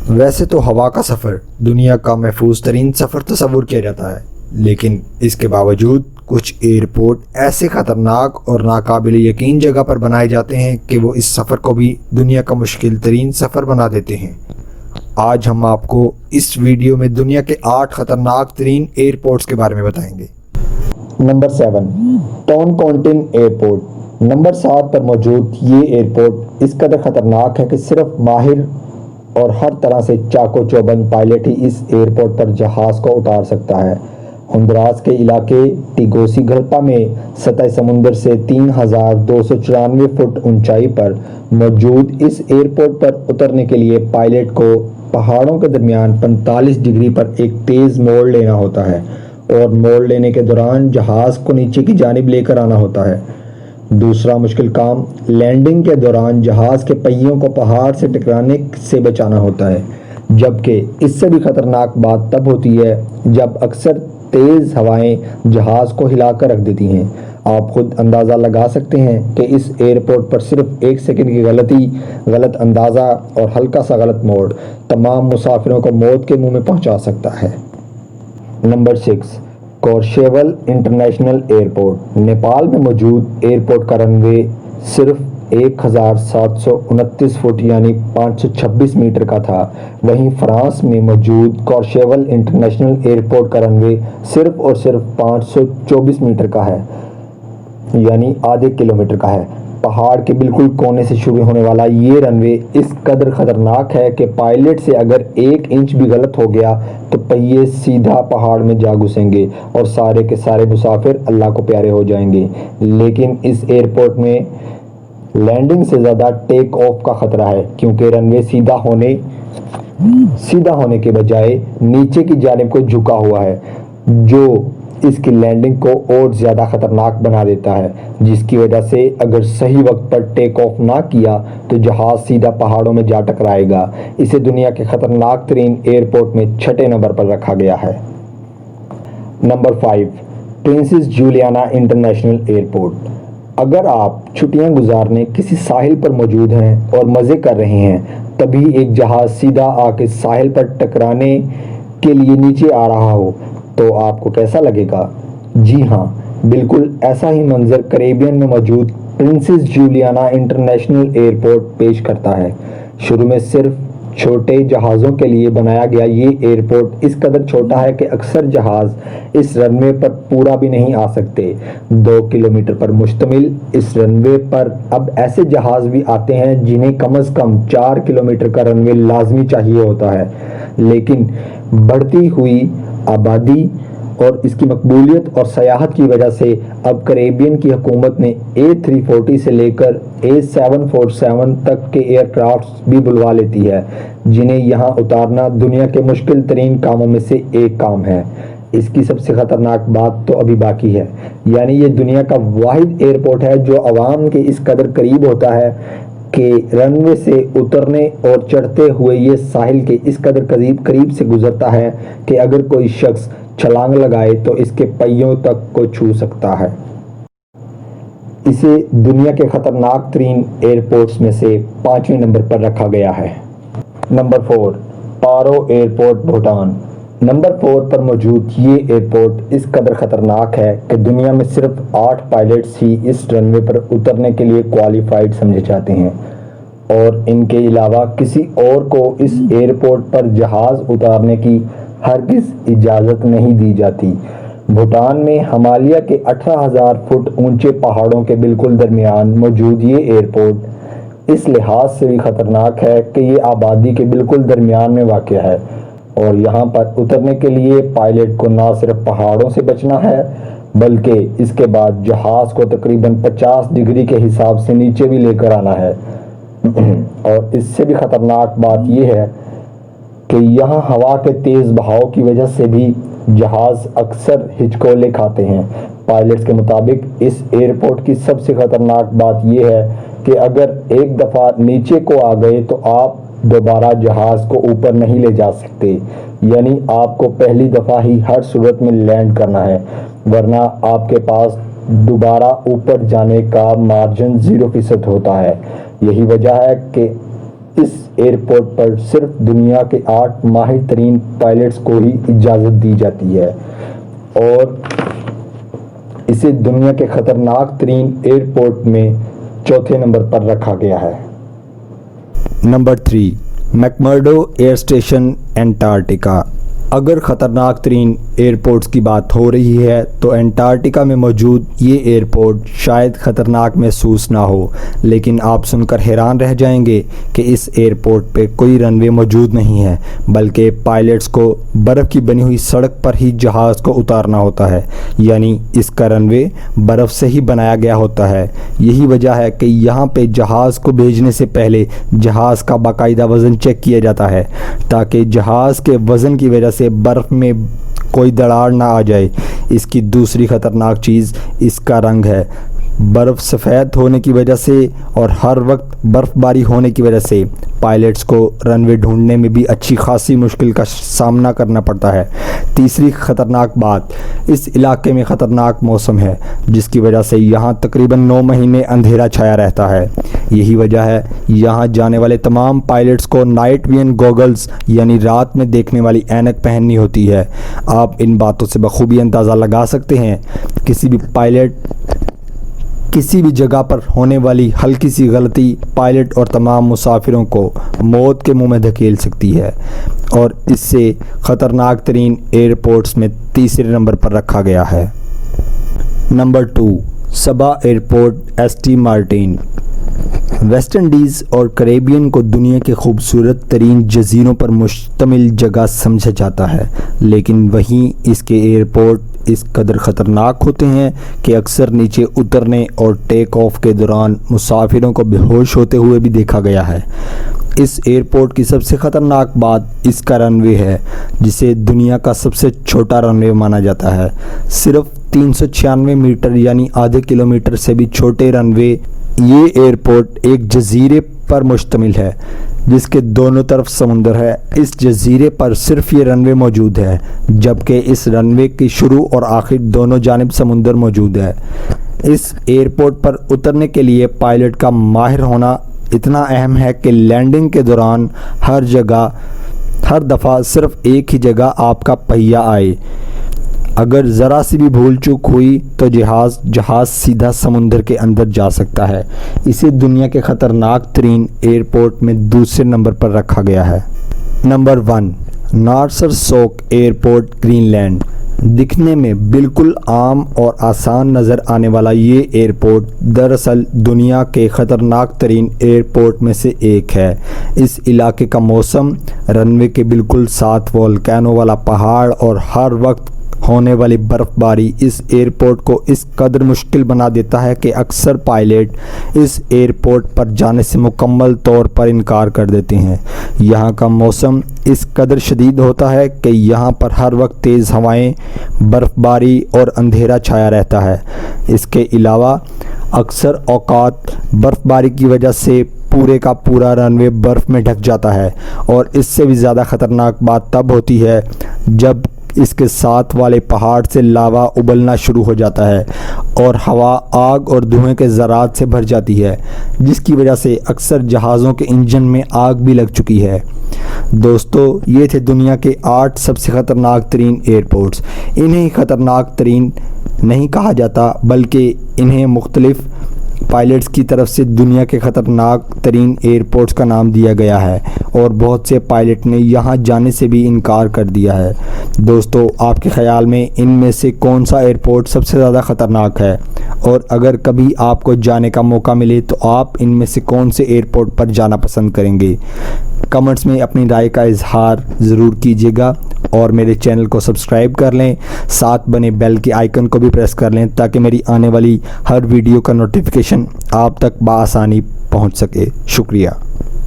ویسے تو ہوا کا سفر دنیا کا محفوظ ترین سفر تصور کیا جاتا ہے، لیکن اس کے باوجود کچھ ایئرپورٹ ایسے خطرناک اور ناقابل یقین جگہ پر بنائے جاتے ہیں کہ وہ اس سفر کو بھی دنیا کا مشکل ترین سفر بنا دیتے ہیں۔ آج ہم آپ کو اس ویڈیو میں دنیا کے 8 خطرناک ترین ایئرپورٹس کے بارے میں بتائیں گے۔ Number 7 Toncontin airport. Number 7 پر موجود یہ ایئرپورٹ اس قدر خطرناک ہے کہ صرف ماہر اور ہر طرح سے چاقو چوبند پائلٹ ہی اس ایئرپورٹ پر جہاز کو اتار سکتا ہے۔ ہندوراس کے علاقے ٹیگوسی گلپا میں سطح سمندر سے 3294 فٹ اونچائی پر موجود اس ایئرپورٹ پر اترنے کے لیے پائلٹ کو پہاڑوں کے درمیان 45 ڈگری پر ایک تیز موڑ لینا ہوتا ہے اور موڑ لینے کے دوران جہاز کو نیچے کی جانب لے کر آنا ہوتا ہے۔ دوسرا مشکل کام لینڈنگ کے دوران جہاز کے پہیوں کو پہاڑ سے ٹکرانے سے بچانا ہوتا ہے، جبکہ اس سے بھی خطرناک بات تب ہوتی ہے جب اکثر تیز ہوائیں جہاز کو ہلا کر رکھ دیتی ہیں۔ آپ خود اندازہ لگا سکتے ہیں کہ اس ایئرپورٹ پر صرف 1 سیکنڈ کی غلطی، غلط اندازہ اور ہلکا سا غلط موڑ تمام مسافروں کو موت کے منہ میں پہنچا سکتا ہے۔ Number 6 Courchevel international airport. Nepal میں موجود ایئرپورٹ کا رن وے صرف 1729 فٹ یعنی 526 میٹر کا تھا، وہیں فرانس میں موجود کورشیول انٹرنیشنل ایئرپورٹ کا رن وے صرف اور صرف 524 میٹر کا ہے یعنی آدھے کلومیٹر کا ہے۔ پہاڑ کے بالکل کونے سے شروع ہونے والا یہ رن وے اس قدر خطرناک ہے کہ پائلٹ سے اگر 1 انچ بھی غلط ہو گیا تو پہیے سیدھا پہاڑ میں جا گھسیں گے اور سارے کے سارے مسافر اللہ کو پیارے ہو جائیں گے۔ لیکن اس ایئرپورٹ میں لینڈنگ سے زیادہ ٹیک آف کا خطرہ ہے، کیونکہ رن وے سیدھا ہونے کے بجائے نیچے کی جانب کو جھکا ہوا ہے، جو اس کی لینڈنگ کو اور زیادہ خطرناک بنا دیتا ہے، جس کی وجہ سے اگر صحیح وقت پر ٹیک آف نہ کیا تو جہاز سیدھا پہاڑوں میں جا ٹکرائے گا۔ اسے دنیا کے خطرناک ترین ایئرپورٹ میں 6 نمبر پر رکھا گیا ہے۔ Number 5 princess Juliana international airport. اگر آپ چھٹیاں گزارنے کسی ساحل پر موجود ہیں اور مزے کر رہے ہیں، تبھی ایک جہاز سیدھا آ کے ساحل پر ٹکرانے کے لیے نیچے آ رہا ہو تو آپ کو کیسا لگے گا؟ جی ہاں، بالکل ایسا ہی منظر کریبین میں موجود پرنسس جولیانا انٹرنیشنل ایئرپورٹ پیش کرتا ہے۔ شروع میں صرف چھوٹے جہازوں کے لیے بنایا گیا یہ ایئرپورٹ اس قدر چھوٹا ہے کہ اکثر جہاز اس رن وے پر پورا بھی نہیں آ سکتے۔ 2 کلومیٹر پر مشتمل اس رن وے پر اب ایسے جہاز بھی آتے ہیں جنہیں کم از کم 4 کلومیٹر کا رن وے لازمی چاہیے ہوتا ہے، لیکن بڑھتی ہوئی آبادی اور اس کی مقبولیت اور سیاحت کی وجہ سے اب کریبین کی حکومت نے A340 سے لے کر A747 تک کے ایئر کرافٹس بھی بلوا لیتی ہے، جنہیں یہاں اتارنا دنیا کے مشکل ترین کاموں میں سے ایک کام ہے۔ اس کی سب سے خطرناک بات تو ابھی باقی ہے، یعنی یہ دنیا کا واحد ایئرپورٹ ہے جو عوام کے اس قدر قریب ہوتا ہے کہ رن وے سے اترنے اور چڑھتے ہوئے یہ ساحل کے اس قدر قریب سے گزرتا ہے کہ اگر کوئی شخص چھلانگ لگائے تو اس کے پہیوں تک کو چھو سکتا ہے۔ اسے دنیا کے خطرناک ترین ایئرپورٹس میں سے 5ویں نمبر پر رکھا گیا ہے۔ نمبر 4 پارو ایئرپورٹ بھوٹان۔ نمبر 4 پر موجود یہ ایئرپورٹ اس قدر خطرناک ہے کہ دنیا میں صرف 8 پائلٹس ہی اس رن وے پر اترنے کے لیے کوالیفائڈ سمجھے جاتے ہیں، اور ان کے علاوہ کسی اور کو اس ایئرپورٹ پر جہاز اتارنے کی ہرگز اجازت نہیں دی جاتی۔ بھوٹان میں ہمالیہ کے 18,000 فٹ اونچے پہاڑوں کے بالکل درمیان موجود یہ ایئرپورٹ اس لحاظ سے بھی خطرناک ہے کہ یہ آبادی کے بالکل درمیان میں واقع ہے، اور یہاں پر اترنے کے لیے پائلٹ کو نہ صرف پہاڑوں سے بچنا ہے بلکہ اس کے بعد جہاز کو تقریباً 50 ڈگری کے حساب سے نیچے بھی لے کر آنا ہے۔ اور اس سے بھی خطرناک بات یہ ہے کہ یہاں ہوا کے تیز بہاؤ کی وجہ سے بھی جہاز اکثر ہچکولے کھاتے ہیں۔ پائلٹس کے مطابق اس ایئرپورٹ کی سب سے خطرناک بات یہ ہے کہ اگر ایک دفعہ نیچے کو آ گئے تو آپ دوبارہ جہاز کو اوپر نہیں لے جا سکتے، یعنی آپ کو پہلی دفعہ ہی ہر صورت میں لینڈ کرنا ہے، ورنہ آپ کے پاس دوبارہ اوپر جانے کا مارجن 0% ہوتا ہے۔ یہی وجہ ہے کہ اس ایئرپورٹ پر صرف دنیا کے 8 ماہر ترین پائلٹس کو ہی اجازت دی جاتی ہے اور اسے دنیا کے خطرناک ترین ایئرپورٹ میں چوتھے نمبر پر رکھا گیا ہے۔ Number 3، McMurdo air station Antarctica. اگر خطرناک ترین ایئرپورٹس کی بات ہو رہی ہے تو انٹارکٹیکا میں موجود یہ ایئرپورٹ شاید خطرناک محسوس نہ ہو، لیکن آپ سن کر حیران رہ جائیں گے کہ اس ایئرپورٹ پہ کوئی رن وے موجود نہیں ہے، بلکہ پائلٹس کو برف کی بنی ہوئی سڑک پر ہی جہاز کو اتارنا ہوتا ہے، یعنی اس کا رن وے برف سے ہی بنایا گیا ہوتا ہے۔ یہی وجہ ہے کہ یہاں پہ جہاز کو بھیجنے سے پہلے جہاز کا باقاعدہ وزن چیک کیا جاتا ہے تاکہ جہاز کے وزن کی وجہ سے برف میں کوئی دراڑ نہ آ جائے۔ اس کی دوسری خطرناک چیز اس کا رنگ ہے۔ برف سفید ہونے کی وجہ سے اور ہر وقت برف باری ہونے کی وجہ سے پائلٹس کو رن وے ڈھونڈنے میں بھی اچھی خاصی مشکل کا سامنا کرنا پڑتا ہے۔ تیسری خطرناک بات، اس علاقے میں خطرناک موسم ہے جس کی وجہ سے یہاں تقریباً 9 مہینے اندھیرا چھایا رہتا ہے۔ یہی وجہ ہے یہاں جانے والے تمام پائلٹس کو نائٹ ویژن گوگلز یعنی رات میں دیکھنے والی اینک پہننی ہوتی ہے۔ آپ ان باتوں سے بخوبی اندازہ لگا سکتے ہیں کسی بھی پائلٹ کسی بھی جگہ پر ہونے والی ہلکی سی غلطی پائلٹ اور تمام مسافروں کو موت کے منہ میں دھکیل سکتی ہے، اور اس سے خطرناک ترین ایئرپورٹس میں تیسرے نمبر پر رکھا گیا ہے۔ Number 2، Saba airport S T Martin. West Indies اور کریبین کو دنیا کے خوبصورت ترین جزیروں پر مشتمل جگہ سمجھا جاتا ہے، لیکن وہیں اس کے ایئرپورٹ اس قدر خطرناک ہوتے ہیں کہ اکثر نیچے اترنے اور ٹیک آف کے دوران مسافروں کو بے ہوش ہوتے ہوئے بھی دیکھا گیا ہے۔ اس ایئرپورٹ کی سب سے خطرناک بات اس کا رن وے ہے، جسے دنیا کا سب سے چھوٹا رن وے مانا جاتا ہے۔ صرف 396 میٹر یعنی آدھے کلومیٹر سے بھی چھوٹے رن وے۔ یہ ایئرپورٹ ایک جزیرے پر مشتمل ہے جس کے دونوں طرف سمندر ہے۔ اس جزیرے پر صرف یہ رن وے موجود ہے، جبکہ اس رن وے کی شروع اور آخر دونوں جانب سمندر موجود ہے۔ اس ایئرپورٹ پر اترنے کے لیے پائلٹ کا ماہر ہونا اتنا اہم ہے کہ لینڈنگ کے دوران ہر دفعہ صرف ایک ہی جگہ آپ کا پہیہ آئے۔ اگر ذرا سی بھی بھول چوک ہوئی تو جہاز سیدھا سمندر کے اندر جا سکتا ہے۔ اسے دنیا کے خطرناک ترین ایئرپورٹ میں دوسرے نمبر پر رکھا گیا ہے۔ Number 1، Narsarsuaq airport, Greenland. دکھنے میں بالکل عام اور آسان نظر آنے والا یہ ایئرپورٹ دراصل دنیا کے خطرناک ترین ایئرپورٹ میں سے ایک ہے۔ اس علاقے کا موسم، رن وے کے بالکل ساتھ والکینو والا پہاڑ اور ہر وقت ہونے والی برف باری اس ایئرپورٹ کو اس قدر مشکل بنا دیتا ہے کہ اکثر پائلٹ اس ایئرپورٹ پر جانے سے مکمل طور پر انکار کر دیتے ہیں۔ یہاں کا موسم اس قدر شدید ہوتا ہے کہ یہاں پر ہر وقت تیز ہوائیں، برف باری اور اندھیرا چھایا رہتا ہے۔ اس کے علاوہ اکثر اوقات برف باری کی وجہ سے پورے کا پورا رن وے برف میں ڈھک جاتا ہے، اور اس سے بھی زیادہ خطرناک بات تب ہوتی ہے جب اس کے ساتھ والے پہاڑ سے لاوا ابلنا شروع ہو جاتا ہے اور ہوا آگ اور دھوئیں کے ذرات سے بھر جاتی ہے، جس کی وجہ سے اکثر جہازوں کے انجن میں آگ بھی لگ چکی ہے۔ دوستو، یہ تھے دنیا کے 8 سب سے خطرناک ترین ایئرپورٹس۔ انہیں خطرناک ترین نہیں کہا جاتا، بلکہ انہیں مختلف پائلٹس کی طرف سے دنیا کے خطرناک ترین ایئرپورٹس کا نام دیا گیا ہے، اور بہت سے پائلٹ نے یہاں جانے سے بھی انکار کر دیا ہے۔ دوستو، آپ کے خیال میں ان میں سے کون سا ایئرپورٹ سب سے زیادہ خطرناک ہے؟ اور اگر کبھی آپ کو جانے کا موقع ملے تو آپ ان میں سے کون سے ایئرپورٹ پر جانا پسند کریں گے؟ کمنٹس میں اپنی رائے کا اظہار ضرور کیجیے گا، اور میرے چینل کو سبسکرائب کر لیں، ساتھ بنے بیل کے آئیکن کو بھی پریس کر لیں تاکہ میری آنے والی ہر ویڈیو کا نوٹیفیکیشن آپ تک بآسانی پہنچ سکے۔ شکریہ۔